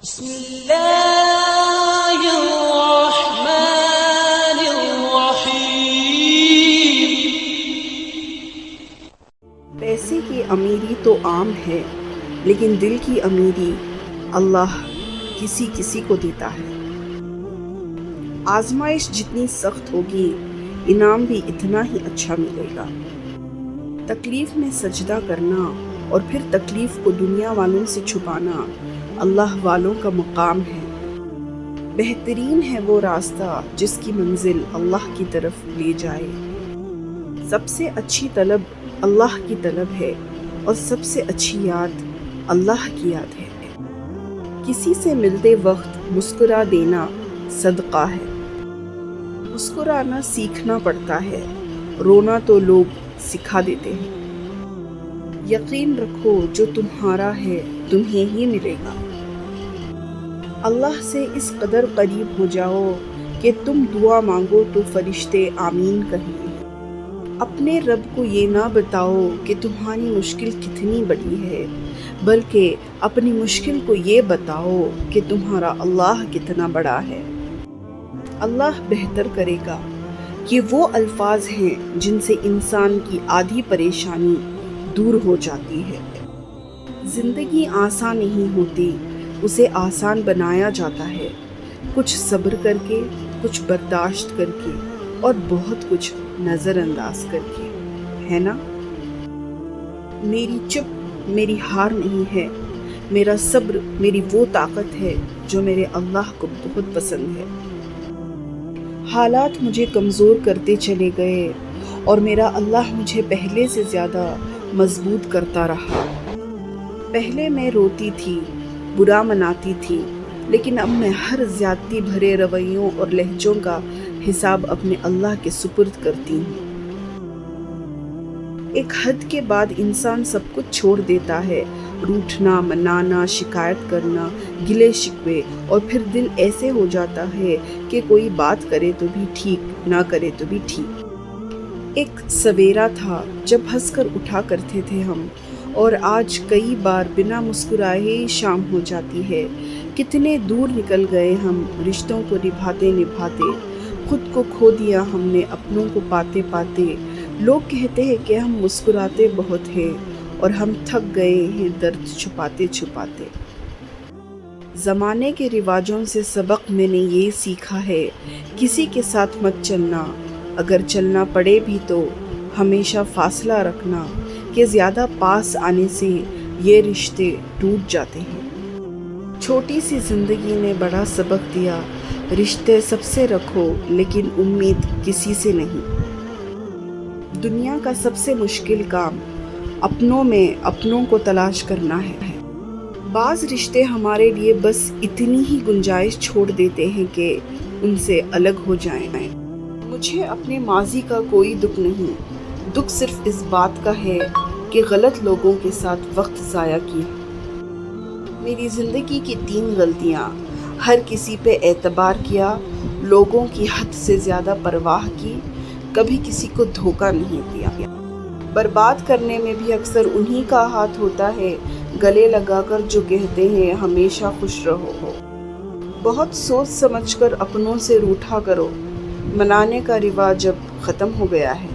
بسم اللہ الرحمن الرحیم۔ پیسے کی امیری تو عام ہے، لیکن دل کی امیری اللہ کسی کسی کو دیتا ہے۔ آزمائش جتنی سخت ہوگی، انعام بھی اتنا ہی اچھا ملے گا۔ تکلیف میں سجدہ کرنا اور پھر تکلیف کو دنیا والوں سے چھپانا اللہ والوں کا مقام ہے۔ بہترین ہے وہ راستہ جس کی منزل اللہ کی طرف لے جائے۔ سب سے اچھی طلب اللہ کی طلب ہے اور سب سے اچھی یاد اللہ کی یاد ہے۔ کسی سے ملتے وقت مسکرا دینا صدقہ ہے۔ مسکرانا سیکھنا پڑتا ہے، رونا تو لوگ سکھا دیتے ہیں۔ یقین رکھو جو تمہارا ہے تمہیں ہی ملے گا۔ اللہ سے اس قدر قریب ہو جاؤ کہ تم دعا مانگو تو فرشتے آمین کہیں گے۔ اپنے رب کو یہ نہ بتاؤ کہ تمہاری مشکل کتنی بڑی ہے، بلکہ اپنی مشکل کو یہ بتاؤ کہ تمہارا اللہ کتنا بڑا ہے۔ اللہ بہتر کرے گا کہ وہ الفاظ ہیں جن سے انسان کی آدھی پریشانی دور ہو جاتی ہے۔ زندگی آسان نہیں ہوتی، اسے آسان بنایا جاتا ہے، کچھ صبر کر کے، کچھ برداشت کر کے اور بہت کچھ نظر انداز کر کے، ہے نا؟ میری چپ میری ہار نہیں ہے، میرا صبر میری وہ طاقت ہے جو میرے اللہ کو بہت پسند ہے۔ حالات مجھے کمزور کرتے چلے گئے اور میرا اللہ مجھے پہلے سے زیادہ مضبوط کرتا رہا۔ پہلے میں روتی تھی، برا مناتی تھی، لیکن اب میں ہر زیادتی بھرے رویوں اور لہجوں کا حساب اپنے اللہ کے سپرد کرتی ہوں۔ ایک حد کے بعد انسان سب کچھ چھوڑ دیتا ہے، روٹھنا، منانا، شکایت کرنا، گلے شکوے، اور پھر دل ایسے ہو جاتا ہے کہ کوئی بات کرے تو بھی ٹھیک، نہ کرے تو بھی ٹھیک۔ ایک سویرا تھا جب ہنس کر اٹھا کرتے تھے ہم، اور آج کئی بار بنا مسکرائے ہی شام ہو جاتی ہے۔ کتنے دور نکل گئے ہم رشتوں کو نبھاتے نبھاتے، خود کو کھو دیا ہم نے اپنوں کو پاتے پاتے۔ لوگ کہتے ہیں کہ ہم مسکراتے بہت ہیں اور ہم تھک گئے ہیں درد چھپاتے چھپاتے۔ زمانے کے رواجوں سے سبق میں نے یہ سیکھا ہے، کسی کے ساتھ مت چلنا، اگر چلنا پڑے بھی تو ہمیشہ فاصلہ رکھنا، کہ زیادہ پاس آنے سے یہ رشتے ٹوٹ جاتے ہیں۔ چھوٹی سی زندگی نے بڑا سبق دیا، رشتے سب سے رکھو لیکن امید کسی سے نہیں۔ دنیا کا سب سے مشکل کام اپنوں میں اپنوں کو تلاش کرنا ہے۔ بعض رشتے ہمارے لیے بس اتنی ہی گنجائش چھوڑ دیتے ہیں کہ ان سے الگ ہو جائیں۔ مجھے اپنے ماضی کا کوئی دکھ نہیں، دکھ صرف اس بات کا ہے کہ غلط لوگوں کے ساتھ وقت ضائع کیا۔ میری زندگی کی 3 غلطیاں: ہر کسی پہ اعتبار کیا، لوگوں کی حد سے زیادہ پرواہ کی، کبھی کسی کو دھوکہ نہیں دیا۔ برباد کرنے میں بھی اکثر انہی کا ہاتھ ہوتا ہے، گلے لگا کر جو کہتے ہیں ہمیشہ خوش رہو۔ بہت سوچ سمجھ کر اپنوں سے روٹھا کرو، منانے کا رواج اب ختم ہو گیا ہے۔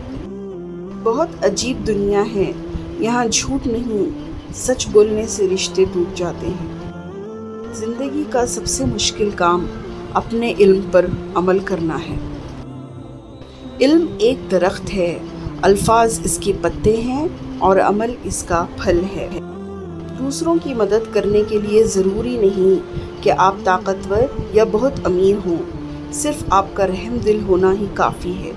بہت عجیب دنیا ہے، یہاں جھوٹ نہیں، سچ بولنے سے رشتے ٹوٹ جاتے ہیں۔ زندگی کا سب سے مشکل کام اپنے علم پر عمل کرنا ہے۔ علم ایک درخت ہے، الفاظ اس کے پتے ہیں اور عمل اس کا پھل ہے۔ دوسروں کی مدد کرنے کے لیے ضروری نہیں کہ آپ طاقتور یا بہت امیر ہوں، صرف آپ کا رحم دل ہونا ہی کافی ہے۔